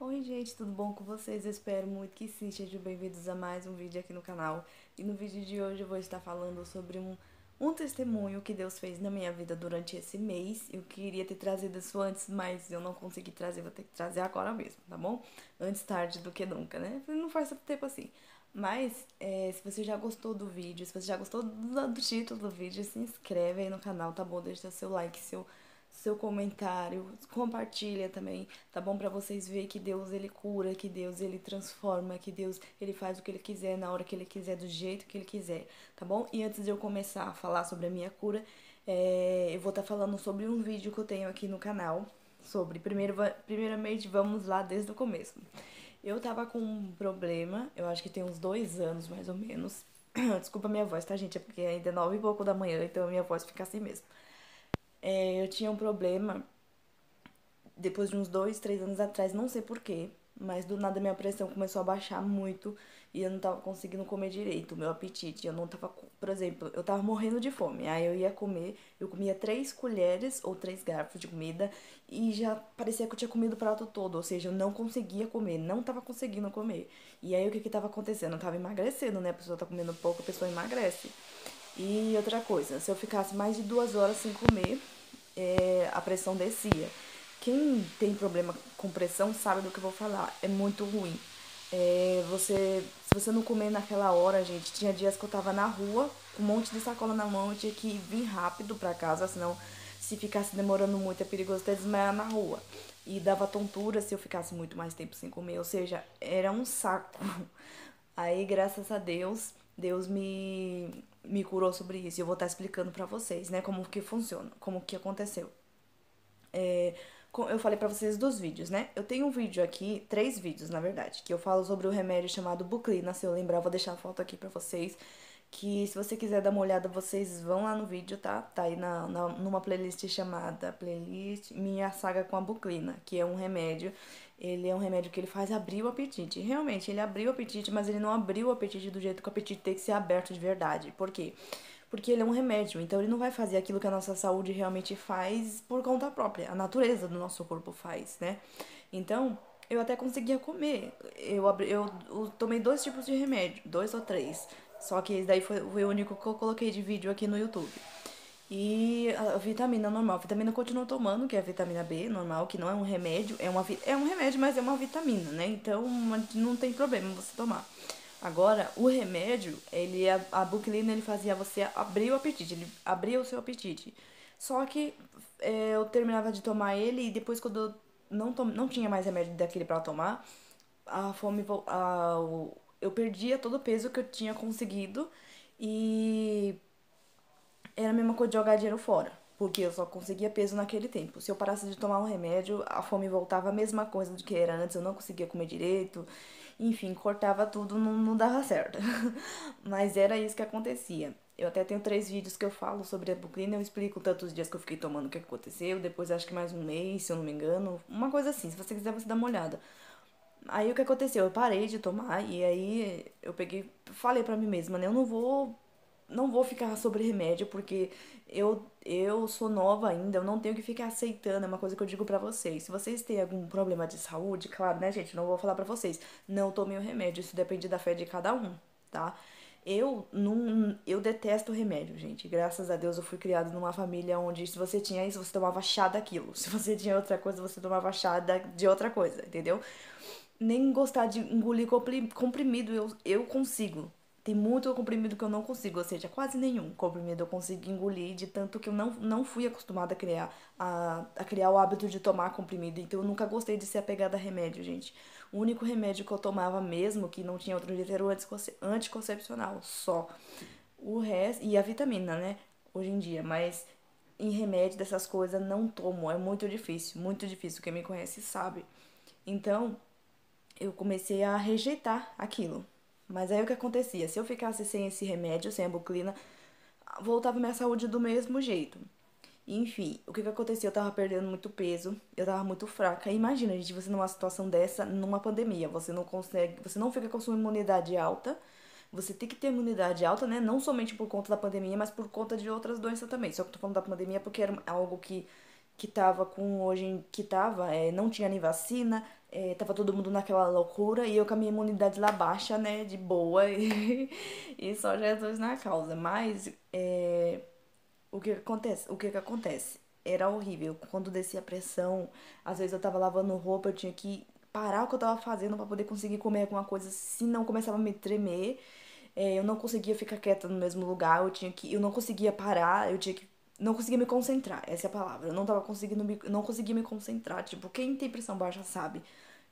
Oi gente, tudo bom com vocês? Eu espero muito que sim, sejam bem-vindos a mais um vídeo aqui no canal. E no vídeo de hoje eu vou estar falando sobre um testemunho que Deus fez na minha vida durante esse mês. Eu queria ter trazido isso antes, mas eu não consegui trazer, vou ter que trazer agora mesmo, tá bom? Antes tarde do que nunca, né? Não faz tanto tempo assim. Mas, se você já gostou do vídeo, se você já gostou do título do vídeo, se inscreve aí no canal, tá bom? Deixa seu like, seu comentário, compartilha também, tá bom? Pra vocês verem que Deus ele cura, que Deus ele transforma, que Deus ele faz o que ele quiser na hora que ele quiser, do jeito que ele quiser, tá bom? E antes de eu começar a falar sobre a minha cura, eu vou estar falando sobre um vídeo que eu tenho aqui no canal, sobre, primeiramente, vamos lá desde o começo. Eu tava com um problema, eu acho que tem uns 2 anos mais ou menos. Desculpa a minha voz, tá, gente? É porque ainda é 9 e pouco da manhã, então a minha voz fica assim mesmo. Eu tinha um problema depois de uns 2, 3 anos atrás, não sei porquê, mas do nada minha pressão começou a baixar muito e eu não tava conseguindo comer direito, o meu apetite. Eu não tava, por exemplo, eu tava morrendo de fome. Aí eu ia comer, eu comia 3 colheres ou 3 garfos de comida e já parecia que eu tinha comido o prato todo, ou seja, eu não conseguia comer, não tava conseguindo comer. E aí o que que tava acontecendo? Eu tava emagrecendo, né? A pessoa tá comendo pouco, a pessoa emagrece. E outra coisa, se eu ficasse mais de 2 horas sem comer, a pressão descia. Quem tem problema com pressão sabe do que eu vou falar. É muito ruim. Se você não comer naquela hora, gente, tinha dias que eu tava na rua, com um monte de sacola na mão, eu tinha que vir rápido pra casa, senão se ficasse demorando muito é perigoso até desmaiar na rua. E dava tontura se eu ficasse muito mais tempo sem comer, ou seja, era um saco. Aí, graças a Deus, Deus me curou sobre isso. E eu vou estar explicando pra vocês, né, como que funciona, como que aconteceu. Eu falei pra vocês dos vídeos, né? Eu tenho um vídeo aqui, 3 vídeos na verdade, que eu falo sobre o remédio chamado Buclina. Se eu lembrar, eu vou deixar a foto aqui pra vocês. Que se você quiser dar uma olhada, vocês vão lá no vídeo, tá? Tá aí numa playlist chamada Playlist Minha Saga com a Buclina, que é um remédio. Ele é um remédio que ele faz abrir o apetite. Realmente, ele abriu o apetite, mas ele não abriu o apetite do jeito que o apetite tem que ser aberto de verdade. Por quê? Porque ele é um remédio, então ele não vai fazer aquilo que a nossa saúde realmente faz por conta própria. A natureza do nosso corpo faz, né? Então, eu até conseguia comer. Eu tomei 2 tipos de remédio, 2 ou 3. Só que esse daí foi o único que eu coloquei de vídeo aqui no YouTube. E a vitamina normal, a vitamina eu continuo tomando, que é a vitamina B normal, que não é um remédio, é um remédio, mas é uma vitamina, né? Então não tem problema você tomar. Agora, o remédio, a Buclina, ele fazia você abrir o apetite, ele abria o seu apetite. Só que eu terminava de tomar ele e depois quando eu não tinha mais remédio daquele pra tomar, a fome, eu perdia todo o peso que eu tinha conseguido e era a mesma coisa de jogar dinheiro fora. Porque eu só conseguia peso naquele tempo. Se eu parasse de tomar um remédio, a fome voltava a mesma coisa do que era antes. Eu não conseguia comer direito. Enfim, cortava tudo, não dava certo. Mas era isso que acontecia. Eu até tenho 3 vídeos que eu falo sobre a Buclina. Eu explico tantos dias que eu fiquei tomando o que aconteceu. Depois acho que mais um mês, se eu não me engano. Uma coisa assim. Se você quiser, você dá uma olhada. Aí o que aconteceu? Eu parei de tomar e aí eu peguei, falei pra mim mesma, né? Eu não vou ficar sobre remédio porque eu sou nova ainda, eu não tenho que ficar aceitando, é uma coisa que eu digo pra vocês. Se vocês têm algum problema de saúde, claro, né, gente, não vou falar pra vocês, não tomem o remédio, isso depende da fé de cada um, tá? Eu detesto remédio, gente. Graças a Deus eu fui criada numa família onde se você tinha isso, você tomava chá daquilo. Se você tinha outra coisa, você tomava chá de outra coisa, entendeu? Nem gostar de engolir comprimido eu consigo. Tem muito comprimido que eu não consigo, ou seja, quase nenhum comprimido eu consigo engolir, de tanto que eu não fui acostumada a criar o hábito de tomar comprimido. Então eu nunca gostei de ser apegada a remédio, gente. O único remédio que eu tomava mesmo, que não tinha outro jeito, era o anticoncepcional, só. O resto, e a vitamina, né? Hoje em dia, mas em remédio dessas coisas não tomo, é muito difícil, muito difícil. Quem me conhece sabe. Então, eu comecei a rejeitar aquilo. Mas aí o que acontecia? Se eu ficasse sem esse remédio, sem a Buclina, voltava minha saúde do mesmo jeito. Enfim, o que que acontecia? Eu tava perdendo muito peso, eu tava muito fraca. Imagina, gente, você numa situação dessa, numa pandemia, você não consegue, você não fica com a sua imunidade alta. Você tem que ter imunidade alta, né? Não somente por conta da pandemia, mas por conta de outras doenças também. Só que eu tô falando da pandemia porque era algo que tava com hoje, não tinha nem vacina, Tava todo mundo naquela loucura e eu com a minha imunidade lá baixa, né, de boa, e só Jesus na causa. Mas o que que acontece? O que que acontece? Era horrível. Quando descia a pressão, às vezes eu tava lavando roupa, eu tinha que parar o que eu tava fazendo pra poder conseguir comer alguma coisa, senão começava a me tremer. Eu não conseguia ficar quieta no mesmo lugar, eu não conseguia parar, não conseguia me concentrar, essa é a palavra. Eu não tava conseguindo não conseguia me concentrar. Tipo, quem tem pressão baixa sabe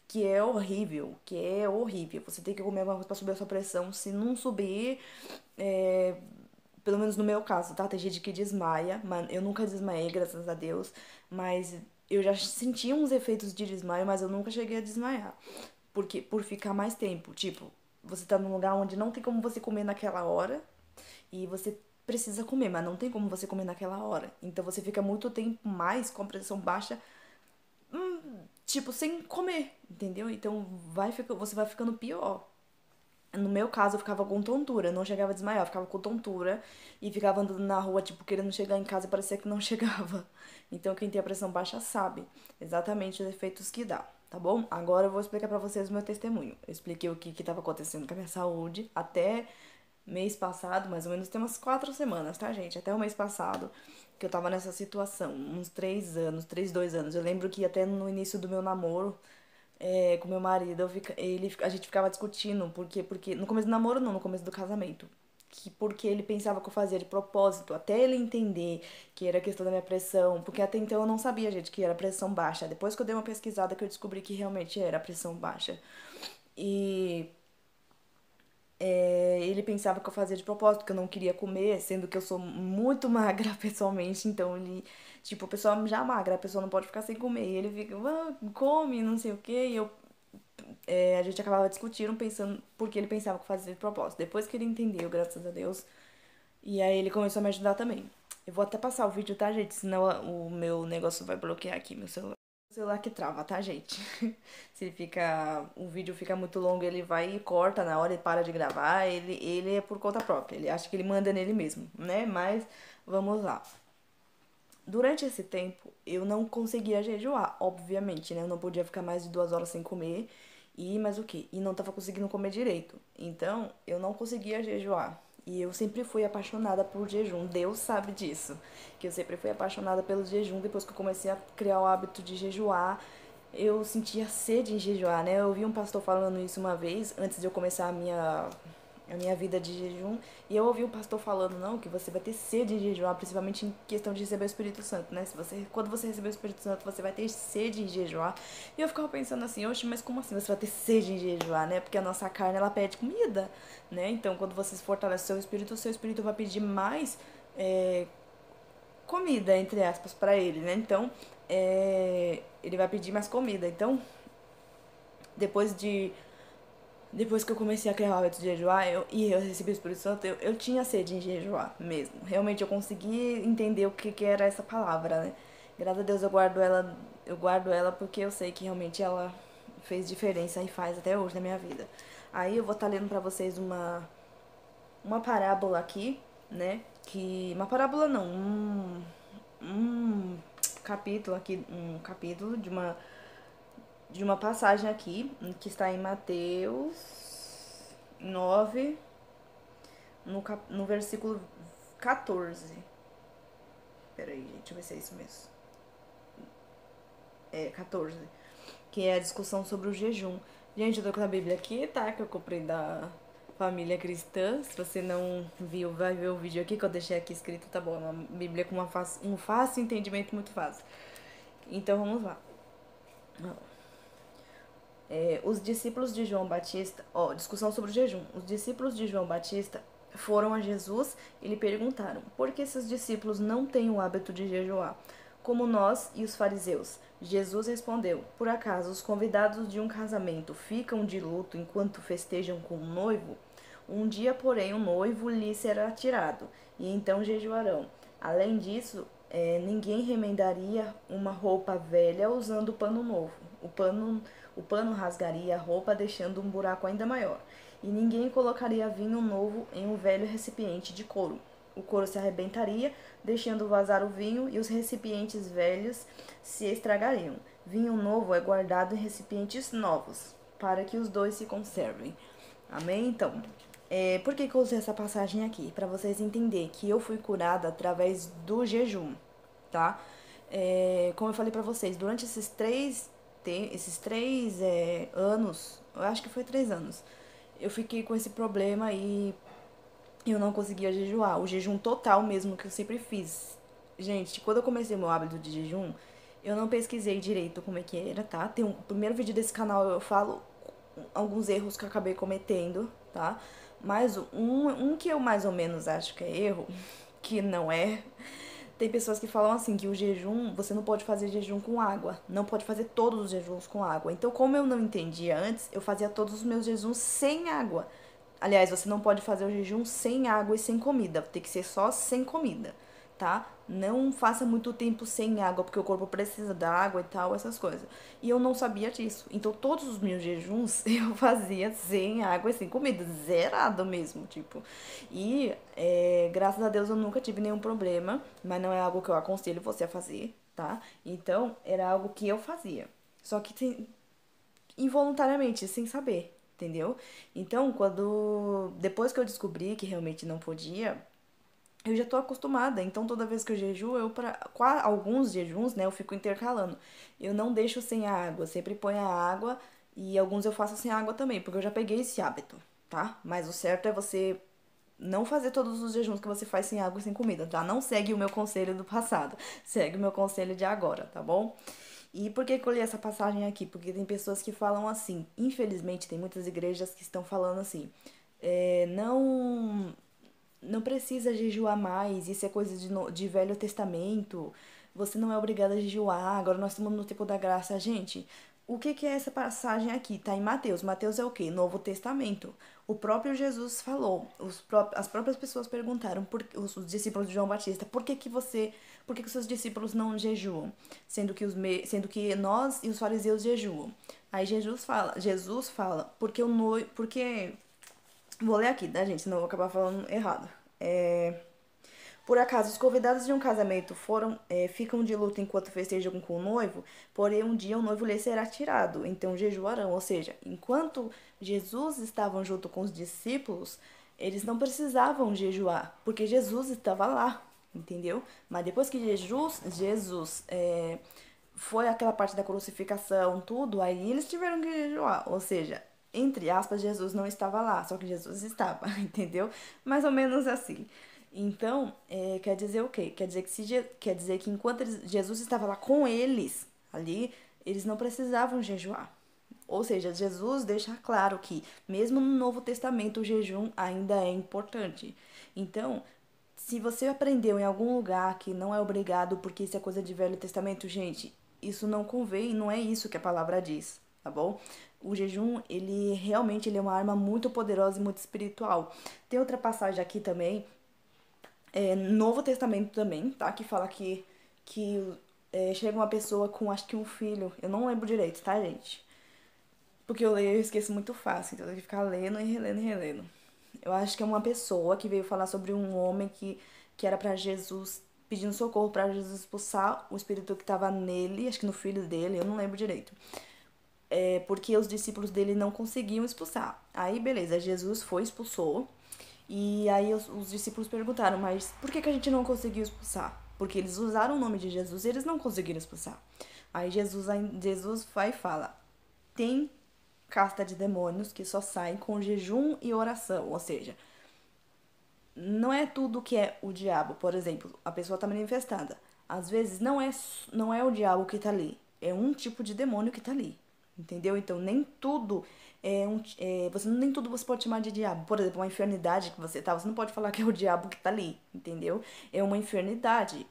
que é horrível, que é horrível. Você tem que comer alguma coisa pra subir a sua pressão. Se não subir, é, pelo menos no meu caso, tá? Tem gente que desmaia, mas eu nunca desmaiei, graças a Deus. Mas eu já senti uns efeitos de desmaio, mas eu nunca cheguei a desmaiar. Porque por ficar mais tempo, tipo, você tá num lugar onde não tem como você comer naquela hora e você precisa comer, mas não tem como você comer naquela hora. Então você fica muito tempo mais com a pressão baixa, tipo, sem comer, entendeu? Então você vai ficando pior. No meu caso, eu ficava com tontura, não chegava a desmaiar, eu ficava com tontura e ficava andando na rua, tipo, querendo chegar em casa e parecia que não chegava. Então, quem tem a pressão baixa sabe exatamente os efeitos que dá, tá bom? Agora eu vou explicar pra vocês o meu testemunho. Eu expliquei o que que tava acontecendo com a minha saúde até mês passado, mais ou menos tem umas 4 semanas, tá, gente? Até o mês passado que eu tava nessa situação, uns 3 anos, 2 anos. Eu lembro que até no início do meu namoro, com meu marido, a gente ficava discutindo, porque no começo do namoro não, no começo do casamento, que porque ele pensava que eu fazia de propósito, até ele entender que era questão da minha pressão, porque até então eu não sabia, gente, que era pressão baixa. Depois que eu dei uma pesquisada que eu descobri que realmente era pressão baixa. E ele pensava que eu fazia de propósito, que eu não queria comer, sendo que eu sou muito magra pessoalmente, então ele, tipo, a pessoa já magra, a pessoa não pode ficar sem comer. E ele fica, "Ah, come, não sei o quê", e a gente acabava discutindo, pensando, porque ele pensava que eu fazia de propósito. Depois que ele entendeu, graças a Deus, e aí ele começou a me ajudar também. Eu vou até passar o vídeo, tá, gente? Senão o meu negócio vai bloquear aqui, meu celular. O celular que trava, tá, gente? Se o vídeo fica muito longo, ele vai e corta na hora e para de gravar. Ele é por conta própria. Ele acha que ele manda nele mesmo, né? Mas vamos lá. Durante esse tempo, eu não conseguia jejuar, obviamente, né? Eu não podia ficar mais de 2 horas sem comer. E mais o quê? E não tava conseguindo comer direito. Então, eu não conseguia jejuar. E eu sempre fui apaixonada por jejum. Deus sabe disso. Que eu sempre fui apaixonada pelo jejum. Depois que eu comecei a criar o hábito de jejuar, eu sentia sede em jejuar, né? Eu ouvi um pastor falando isso uma vez, antes de eu começar a minha vida de jejum. E eu ouvi o pastor falando, não, que você vai ter sede em jejuar, principalmente em questão de receber o Espírito Santo, né? Quando você receber o Espírito Santo, você vai ter sede em jejuar. E eu ficava pensando assim, oxe, mas como assim você vai ter sede em jejuar, né? Porque a nossa carne, ela pede comida, né? Então, quando você fortalece o seu espírito vai pedir mais comida, entre aspas, pra ele, né? Então, ele vai pedir mais comida. Então, depois de depois que eu comecei a criar o hábito de jejuar e eu recebi o Espírito Santo, eu tinha sede em jejuar mesmo. Realmente eu consegui entender o que era essa palavra, né? Graças a Deus eu guardo ela porque eu sei que realmente ela fez diferença e faz até hoje na minha vida. Aí eu vou estar lendo pra vocês uma parábola aqui, né? Uma parábola não, um capítulo aqui, um capítulo de uma passagem aqui, que está em Mateus 9, no versículo 14. Peraí, gente, deixa eu ver se é isso mesmo. 14. Que é a discussão sobre o jejum. Gente, eu tô com a Bíblia aqui, tá? Que eu comprei da Família Cristã. Se você não viu, vai ver o vídeo aqui que eu deixei aqui escrito, tá bom? É uma Bíblia com um fácil entendimento, muito fácil. Então vamos lá. Os discípulos de João Batista, discussão sobre o jejum. Os discípulos de João Batista foram a Jesus e lhe perguntaram: por que seus discípulos não têm o hábito de jejuar, como nós e os fariseus? Jesus respondeu: por acaso os convidados de um casamento ficam de luto enquanto festejam com o noivo? Um dia, porém, o noivo lhe será tirado, e então jejuarão. Além disso, ninguém remendaria uma roupa velha usando pano novo. O pano rasgaria a roupa, deixando um buraco ainda maior. E ninguém colocaria vinho novo em um velho recipiente de couro. O couro se arrebentaria, deixando vazar o vinho, e os recipientes velhos se estragariam. Vinho novo é guardado em recipientes novos, para que os dois se conservem. Amém? Então, por que eu usei essa passagem aqui? Para vocês entenderem que eu fui curada através do jejum, tá? Como eu falei pra vocês, durante esses três anos, eu acho que foi 3 anos, eu fiquei com esse problema e eu não conseguia jejuar. O jejum total mesmo que eu sempre fiz. Gente, quando eu comecei meu hábito de jejum, eu não pesquisei direito como é que era, tá? Tem o primeiro vídeo desse canal eu falo alguns erros que eu acabei cometendo, tá? Mas um que eu mais ou menos acho que é erro, que não é. Tem pessoas que falam assim, que o jejum, você não pode fazer jejum com água. Não pode fazer todos os jejuns com água. Então, como eu não entendia antes, eu fazia todos os meus jejuns sem água. Aliás, você não pode fazer o jejum sem água e sem comida. Tem que ser só sem comida, tá? Não faça muito tempo sem água, porque o corpo precisa da água e tal, essas coisas. E eu não sabia disso. Então, todos os meus jejuns eu fazia sem água e sem comida. Zerado mesmo, tipo. E, graças a Deus, eu nunca tive nenhum problema. Mas não é algo que eu aconselho você a fazer, tá? Então, era algo que eu fazia. Só que involuntariamente, sem saber, entendeu? Então, depois que eu descobri que realmente não podia, eu já tô acostumada. Então, toda vez que eu jejuo, alguns jejuns, né, eu fico intercalando. Eu não deixo sem a água, eu sempre ponho a água e alguns eu faço sem água também, porque eu já peguei esse hábito, tá? Mas o certo é você não fazer todos os jejuns que você faz sem água e sem comida, tá? Não segue o meu conselho do passado, segue o meu conselho de agora, tá bom? E por que que eu li essa passagem aqui? Porque tem pessoas que falam assim, infelizmente tem muitas igrejas que estão falando assim, não precisa jejuar mais, isso é coisa de Velho Testamento, você não é obrigado a jejuar, agora nós estamos no tempo da graça. Gente, o que que é essa passagem aqui? Tá em Mateus. Mateus é o quê? Novo Testamento. O próprio Jesus falou, as próprias pessoas perguntaram, os discípulos de João Batista, por que que os seus discípulos não jejuam? Sendo que nós e os fariseus jejuam. Aí Jesus fala, porque vou ler aqui, tá, gente? Senão eu vou acabar falando errado. Por acaso, os convidados de um casamento ficam de luto enquanto festejam com o noivo, porém um dia o noivo lhe será tirado, então jejuarão. Ou seja, enquanto Jesus estava junto com os discípulos, eles não precisavam jejuar, porque Jesus estava lá, entendeu? Mas depois que Jesus foi aquela parte da crucificação, tudo, aí eles tiveram que jejuar. Ou seja, entre aspas, Jesus não estava lá, só que Jesus estava, entendeu? Mais ou menos assim. Então, quer dizer o quê? Quer dizer que enquanto Jesus estava lá com eles, ali, eles não precisavam jejuar. Ou seja, Jesus deixa claro que, mesmo no Novo Testamento, o jejum ainda é importante. Então, se você aprendeu em algum lugar que não é obrigado porque isso é coisa de Velho Testamento, gente, isso não convém, não é isso que a palavra diz, tá bom? O jejum, ele realmente ele é uma arma muito poderosa e muito espiritual. Tem outra passagem aqui também, Novo Testamento também, tá? Que fala que chega uma pessoa com, acho que um filho, eu não lembro direito, tá, gente? Porque eu leio e esqueço muito fácil, então eu tenho que ficar lendo e relendo e relendo. Eu acho que é uma pessoa que veio falar sobre um homem que era pra Jesus, pedindo socorro pra Jesus expulsar o espírito que tava nele, acho que no filho dele, eu não lembro direito. Porque os discípulos dele não conseguiam expulsar. Aí, beleza, Jesus foi, expulsou. E aí os discípulos perguntaram, mas por que que a gente não conseguiu expulsar? Porque eles usaram o nome de Jesus e eles não conseguiram expulsar. Aí Jesus vai e fala, tem casta de demônios que só saem com jejum e oração. Ou seja, não é tudo que é o diabo. Por exemplo, a pessoa tá manifestada. Às vezes não é o diabo que tá ali. É um tipo de demônio que tá ali. Entendeu? Então nem tudo nem tudo você pode chamar de diabo. Por exemplo, uma enfermidade que você não pode falar que é o diabo que tá ali, entendeu? É uma enfermidade.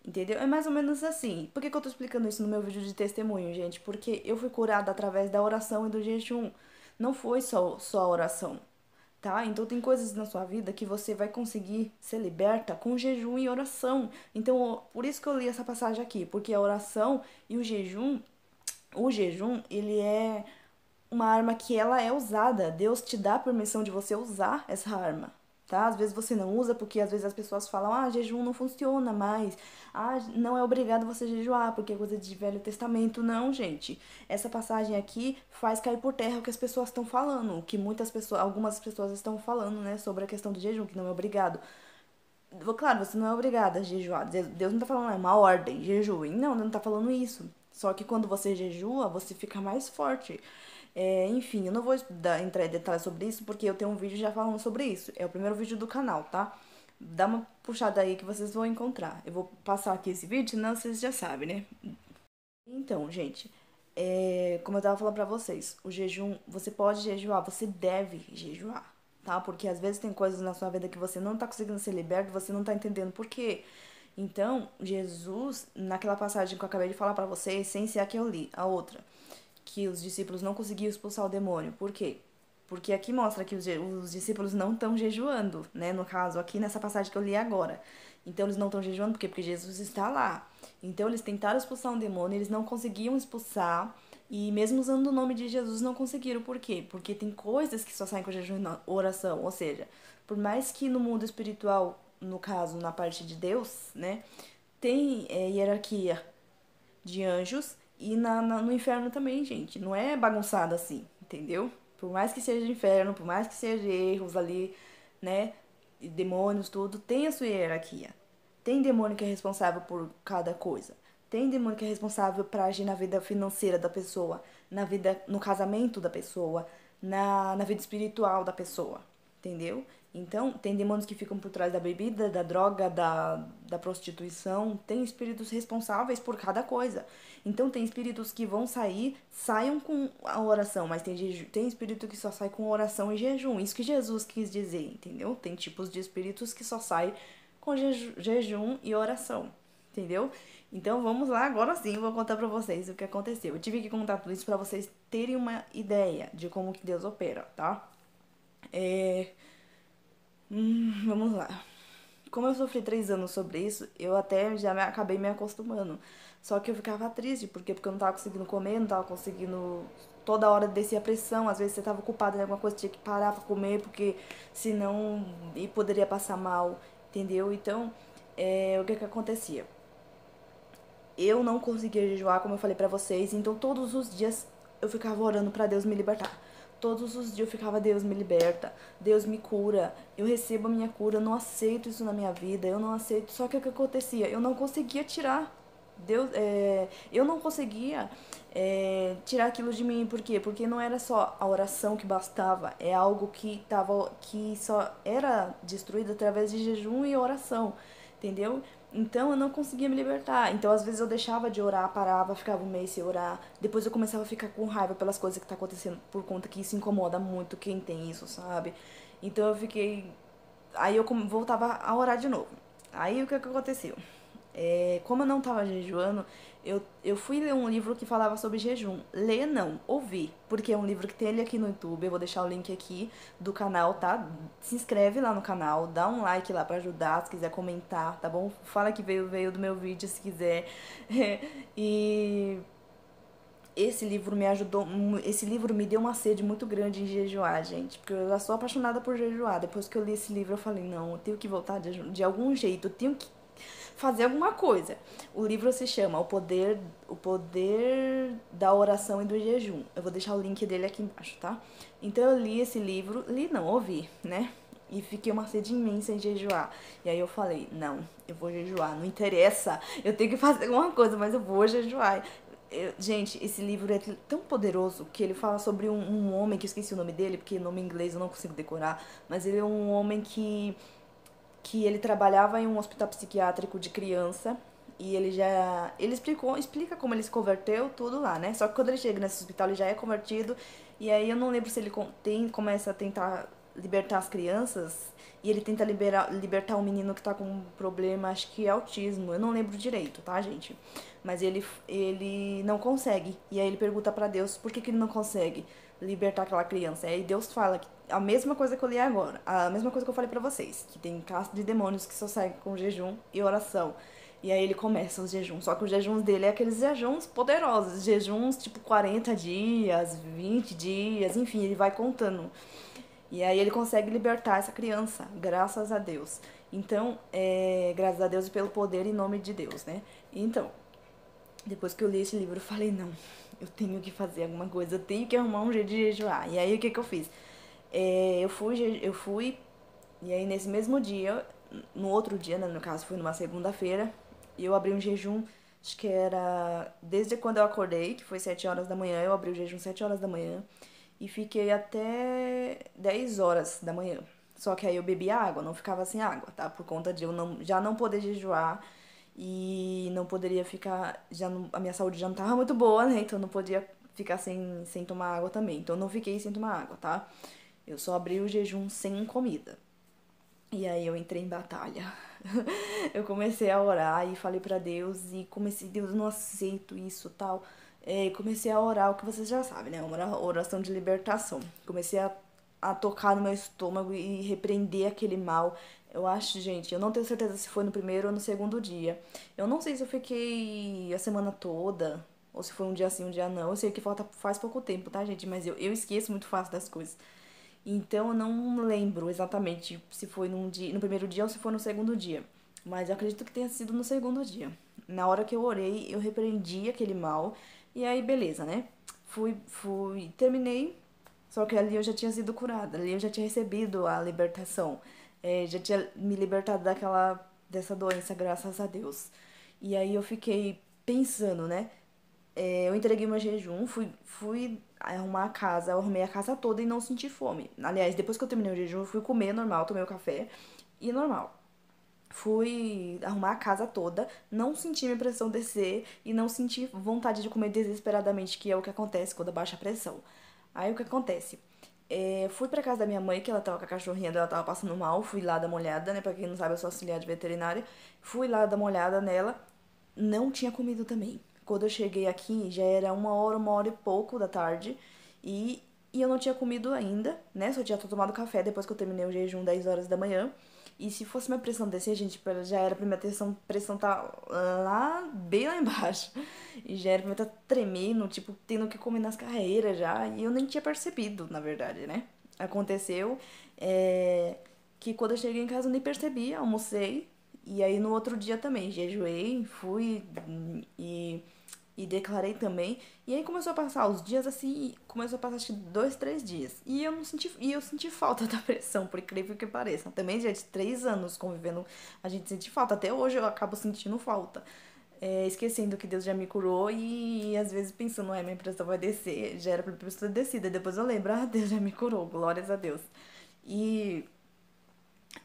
Entendeu? É mais ou menos assim. Por que que eu tô explicando isso no meu vídeo de testemunho, gente? Porque eu fui curada através da oração e do jejum. Não foi só a oração, tá? Então tem coisas na sua vida que você vai conseguir ser liberta com jejum e oração. Então, por isso que eu li essa passagem aqui, porque a oração e o jejum, ele é uma arma que ela é usada. Deus te dá a permissão de você usar essa arma, tá? Às vezes você não usa porque às vezes as pessoas falam, ah, jejum não funciona mais, ah, não é obrigado você jejuar porque é coisa de Velho Testamento. Não, gente. Essa passagem aqui faz cair por terra o que as pessoas estão falando, o que muitas pessoas, algumas pessoas estão falando, né, sobre a questão do jejum, que não é obrigado. Claro, você não é obrigada a jejuar. Deus não tá falando, é uma ordem, jejue. Não, não tá falando isso. Só que quando você jejua, você fica mais forte. Enfim, eu não vou entrar em detalhes sobre isso, porque eu tenho um vídeo já falando sobre isso. É o primeiro vídeo do canal, tá? Dá uma puxada aí que vocês vão encontrar. Eu vou passar aqui esse vídeo, senão vocês já sabem, né? Então, gente, como eu tava falando pra vocês, o jejum, você pode jejuar, você deve jejuar, tá? Porque às vezes tem coisas na sua vida que você não tá conseguindo ser liberto, você não tá entendendo por quê. Então, Jesus, naquela passagem que eu acabei de falar pra vocês, sem ser a que eu li, a outra, que os discípulos não conseguiam expulsar o demônio. Por quê? Porque aqui mostra que os discípulos não estão jejuando, né? No caso, aqui nessa passagem que eu li agora. Então, eles não estão jejuando, por quê? Porque Jesus está lá. Então, eles tentaram expulsar um demônio, eles não conseguiam expulsar. E mesmo usando o nome de Jesus, não conseguiram. Por quê? Porque tem coisas que só saem com jejum e oração. Ou seja, por mais que no mundo espiritual, no caso, na parte de Deus, né? Tem hierarquia de anjos e no inferno também, gente. Não é bagunçado assim, entendeu? Por mais que seja inferno, por mais que seja erros ali, né? E demônios, tudo, tem a sua hierarquia. Tem demônio que é responsável por cada coisa. Tem demônio que é responsável para agir na vida financeira da pessoa, na vida, no casamento da pessoa, na vida espiritual da pessoa, entendeu? Então, tem demônios que ficam por trás da bebida, da droga, da prostituição. Tem espíritos responsáveis por cada coisa. Então, tem espíritos que vão sair, saiam com a oração, mas tem espírito que só sai com oração e jejum. Isso que Jesus quis dizer, entendeu? Tem tipos de espíritos que só saem com jejum e oração, entendeu? Então, vamos lá, agora sim, eu vou contar pra vocês o que aconteceu. Eu tive que contar tudo isso pra vocês terem uma ideia de como que Deus opera, tá? Vamos lá. Como eu sofri 3 anos sobre isso, eu até já acabei me acostumando. Só que eu ficava triste, porque eu não tava conseguindo comer, não tava conseguindo. Toda hora descia a pressão, às vezes você tava ocupado em alguma coisa, tinha que parar pra comer, porque senão e poderia passar mal, entendeu? Então, o que que acontecia? Eu não conseguia jejuar, como eu falei pra vocês, então todos os dias eu ficava orando pra Deus me libertar. Todos os dias eu ficava, Deus me liberta, Deus me cura, eu recebo a minha cura, eu não aceito isso na minha vida, eu não aceito. Só que o que acontecia? Eu não conseguia tirar. Eu não conseguia tirar aquilo de mim. Por quê? Porque não era só a oração que bastava, é algo que só era destruído através de jejum e oração, entendeu? Então eu não conseguia me libertar. Então às vezes eu deixava de orar, parava, ficava um mês sem orar. Depois eu começava a ficar com raiva pelas coisas que tá acontecendo, por conta que isso incomoda muito quem tem isso, sabe? Então eu fiquei. Aí eu voltava a orar de novo. Aí o que que aconteceu? Como eu não tava jejuando, eu fui ler um livro que falava sobre jejum. Ler não, ouvir. Porque é um livro que tem ele aqui no YouTube. Eu vou deixar o link aqui do canal, tá? Se inscreve lá no canal, dá um like lá pra ajudar, se quiser comentar, tá bom? Fala que veio do meu vídeo se quiser. E esse livro me ajudou, esse livro me deu uma sede muito grande em jejuar, gente, porque eu já sou apaixonada por jejuar. Depois que eu li esse livro, eu falei, não, eu tenho que voltar de algum jeito, eu tenho que fazer alguma coisa. O livro se chama O Poder da Oração e do Jejum. Eu vou deixar o link dele aqui embaixo, tá? Então eu li esse livro, li não, ouvi, né? E fiquei uma sede imensa em jejuar. E aí eu falei, não, eu vou jejuar, não interessa, eu tenho que fazer alguma coisa, mas eu vou jejuar. Gente, esse livro é tão poderoso que ele fala sobre um homem, que eu esqueci o nome dele, porque nome em inglês eu não consigo decorar, mas ele é um homem que ele trabalhava em um hospital psiquiátrico de criança e ele explica como ele se converteu, tudo lá, né? Só que quando ele chega nesse hospital ele já é convertido e aí eu não lembro se ele começa a tentar libertar as crianças e ele tenta libertar um menino que tá com um problema, acho que é autismo, eu não lembro direito, tá, gente? Mas ele não consegue. E aí ele pergunta pra Deus por que ele não consegue libertar aquela criança. E aí Deus fala que a mesma coisa que eu li agora, a mesma coisa que eu falei pra vocês, que tem caça de demônios que só saem com jejum e oração. E aí ele começa os jejuns, só que os jejuns dele é aqueles jejuns poderosos, jejuns tipo 40 dias, 20 dias, enfim, ele vai contando. E aí ele consegue libertar essa criança, graças a Deus. Então, graças a Deus e pelo poder em nome de Deus, né? Então, depois que eu li esse livro, eu falei, não, eu tenho que fazer alguma coisa, eu tenho que arrumar um jeito de jejuar. E aí, o que que eu fiz? Eu fui, e aí nesse mesmo dia, no outro dia, né, no caso, foi numa segunda-feira, e eu abri um jejum, acho que era desde quando eu acordei, que foi 7 horas da manhã, eu abri o jejum 7 horas da manhã, e fiquei até 10 horas da manhã. Só que aí eu bebia água, não ficava sem água, tá? Por conta de eu já não poder jejuar e não poderia ficar. A minha saúde já não tava muito boa, né? Então eu não podia ficar sem tomar água também. Então eu não fiquei sem tomar água, tá? Eu só abri o jejum sem comida. E aí eu entrei em batalha. Eu comecei a orar e falei pra Deus e comecei, Deus, eu não aceito isso, tal. Comecei a orar, o que vocês já sabem, né? Uma oração de libertação. Comecei a tocar no meu estômago e repreender aquele mal. Eu acho, gente, eu não tenho certeza se foi no primeiro ou no segundo dia. Eu não sei se eu fiquei a semana toda, ou se foi um dia sim, um dia não. Eu sei que falta faz pouco tempo, tá, gente? Mas eu esqueço muito fácil das coisas. Então eu não lembro exatamente se foi no primeiro dia ou se foi no segundo dia. Mas eu acredito que tenha sido no segundo dia. Na hora que eu orei, eu repreendi aquele mal. E aí, beleza, né? Terminei. Só que ali eu já tinha sido curada. Ali eu já tinha recebido a libertação. Já tinha me libertado dessa doença, graças a Deus. E aí eu fiquei pensando, né? Eu entreguei meu jejum, fui arrumar a casa, eu arrumei a casa toda e não senti fome. Aliás, depois que eu terminei o jejum, eu fui comer normal, tomei o café e normal. Fui arrumar a casa toda, não senti minha pressão descer e não senti vontade de comer desesperadamente, que é o que acontece quando baixa a pressão. Aí o que acontece? Fui pra casa da minha mãe, que ela tava com a cachorrinha dela, tava passando mal, fui lá dar uma olhada, né? Pra quem não sabe, eu sou auxiliar de veterinária. Fui lá dar uma olhada nela, não tinha comido também. Quando eu cheguei aqui, já era uma hora e pouco da tarde. E eu não tinha comido ainda, né? Só tinha tomado café depois que eu terminei o jejum 10 horas da manhã. E se fosse minha pressão descer, gente, já era pra minha pressão tá lá, bem lá embaixo. E já era pra minha tá tremendo, tipo, tendo que comer nas carreiras já. E eu nem tinha percebido, na verdade, né? Aconteceu que quando eu cheguei em casa eu nem percebi, almocei. E aí no outro dia também, jejuei, fui e, e declarei também. E aí começou a passar os dias assim, começou a passar acho que 2, 3 dias. E eu senti falta da pressão, por incrível que pareça. Também, gente, 3 anos convivendo, a gente sente falta. Até hoje eu acabo sentindo falta. Esquecendo que Deus já me curou e às vezes pensando, minha pressão vai descer, já era pra ter descida. Depois eu lembro, Deus já me curou, glórias a Deus. E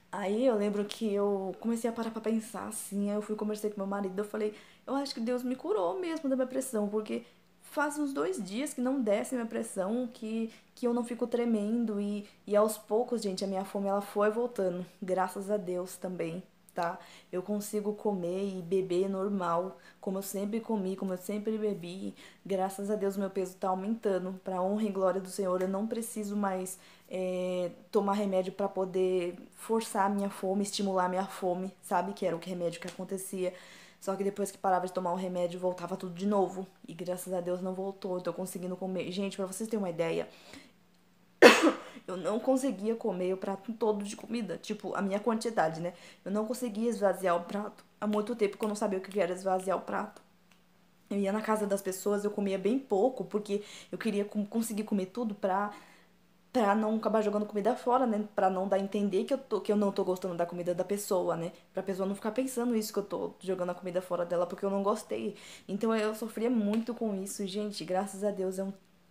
aí eu lembro que eu comecei a parar pra pensar assim, aí eu fui conversar com meu marido, eu falei, eu acho que Deus me curou mesmo da minha pressão, porque faz uns 2 dias que não desce minha pressão, que eu não fico tremendo e aos poucos, gente, a minha fome ela foi voltando, graças a Deus também, tá? Eu consigo comer e beber normal, como eu sempre comi, como eu sempre bebi, graças a Deus meu peso tá aumentando, pra honra e glória do Senhor, eu não preciso mais tomar remédio para poder forçar a minha fome, estimular a minha fome, sabe? Que era o que remédio que acontecia. Só que depois que parava de tomar o remédio, voltava tudo de novo. E graças a Deus não voltou. Eu tô conseguindo comer. Gente, pra vocês terem uma ideia, eu não conseguia comer o prato todo de comida. Tipo, a minha quantidade, né? Eu não conseguia esvaziar o prato. Há muito tempo que eu não sabia o que era esvaziar o prato. Eu ia na casa das pessoas, eu comia bem pouco, porque eu queria conseguir comer tudo pra não acabar jogando comida fora, né? Pra não dar a entender que eu não tô gostando da comida da pessoa, né? Pra pessoa não ficar pensando isso que eu tô jogando a comida fora dela porque eu não gostei. Então eu sofria muito com isso, gente. Graças a Deus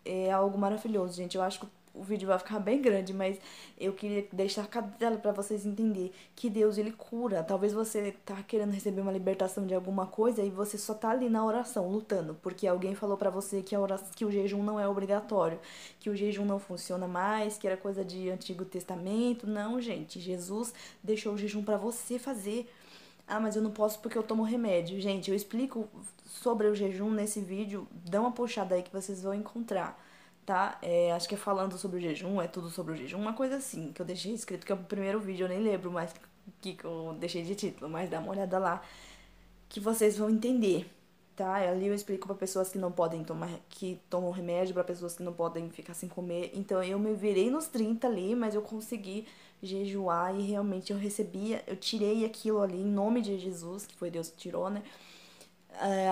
é algo maravilhoso, gente. Eu acho que o vídeo vai ficar bem grande, mas eu queria deixar cada tela pra vocês entenderem que Deus, ele cura. Talvez você tá querendo receber uma libertação de alguma coisa e você só tá ali na oração, lutando, porque alguém falou pra você que que o jejum não é obrigatório, que o jejum não funciona mais, que era coisa de Antigo Testamento. Não, gente, Jesus deixou o jejum pra você fazer. Mas eu não posso porque eu tomo remédio. Gente, eu explico sobre o jejum nesse vídeo. Dá uma puxada aí que vocês vão encontrar, tá? Acho que é falando sobre o jejum, é tudo sobre o jejum, uma coisa assim, que eu deixei escrito, que é o primeiro vídeo, eu nem lembro mais que eu deixei de título, mas dá uma olhada lá, que vocês vão entender. tá? Ali eu explico pra pessoas que não podem tomar, que tomam remédio, pra pessoas que não podem ficar sem comer. Então eu me virei nos 30 ali, mas eu consegui jejuar e realmente eu recebia, eu tirei aquilo ali em nome de Jesus, que foi Deus que tirou, né?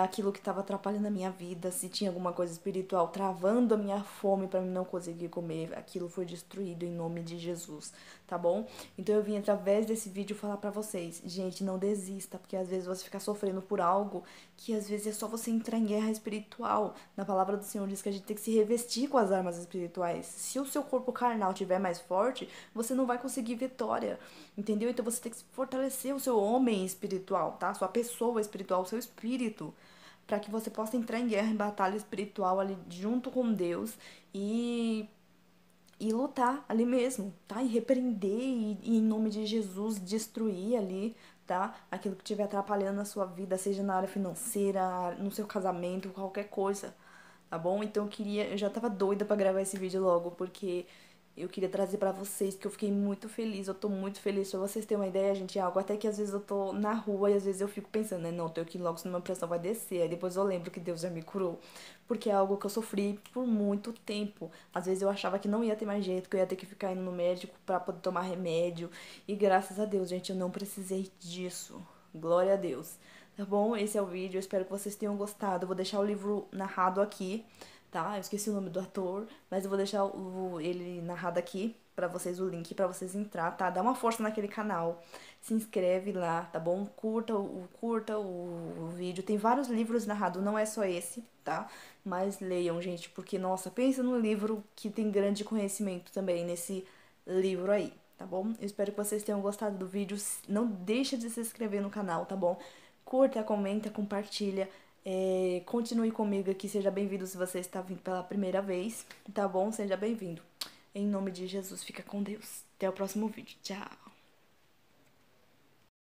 Aquilo que estava atrapalhando a minha vida, se tinha alguma coisa espiritual travando a minha fome para mim não conseguir comer, aquilo foi destruído em nome de Jesus, tá bom? Então eu vim através desse vídeo falar para vocês, gente, não desista, porque às vezes você fica sofrendo por algo que às vezes é só você entrar em guerra espiritual. Na palavra do Senhor diz que a gente tem que se revestir com as armas espirituais. Se o seu corpo carnal tiver mais forte, você não vai conseguir vitória, entendeu? Então você tem que fortalecer o seu homem espiritual, tá? Sua pessoa espiritual, o seu espírito, para que você possa entrar em guerra, em batalha espiritual ali junto com Deus e lutar ali mesmo, tá? E repreender e em nome de Jesus destruir ali, tá? Aquilo que estiver atrapalhando a sua vida, seja na área financeira, no seu casamento, qualquer coisa, tá bom? Então eu já tava doida pra gravar esse vídeo logo, porque eu queria trazer pra vocês, que eu fiquei muito feliz, eu tô muito feliz. Pra vocês terem uma ideia, gente, é algo até que às vezes eu tô na rua e às vezes eu fico pensando, né, não, tenho que ir logo, senão minha pressão vai descer. Aí depois eu lembro que Deus já me curou, porque é algo que eu sofri por muito tempo. Às vezes eu achava que não ia ter mais jeito, que eu ia ter que ficar indo no médico pra poder tomar remédio. E graças a Deus, gente, eu não precisei disso. Glória a Deus. Tá bom? Esse é o vídeo, eu espero que vocês tenham gostado. Eu vou deixar o livro narrado aqui, tá? Eu esqueci o nome do ator, mas eu vou deixar ele narrado aqui pra vocês, o link pra vocês entrar, tá? Dá uma força naquele canal, se inscreve lá, tá bom? Curta o vídeo. Tem vários livros narrados, não é só esse, tá? Mas leiam, gente, porque, nossa, pensa num livro que tem grande conhecimento também nesse livro aí, tá bom? Eu espero que vocês tenham gostado do vídeo. Não deixa de se inscrever no canal, tá bom? Curta, comenta, compartilha. Continue comigo aqui, seja bem-vindo se você está vindo pela primeira vez, tá bom? Seja bem-vindo. Em nome de Jesus, fica com Deus. Até o próximo vídeo. Tchau.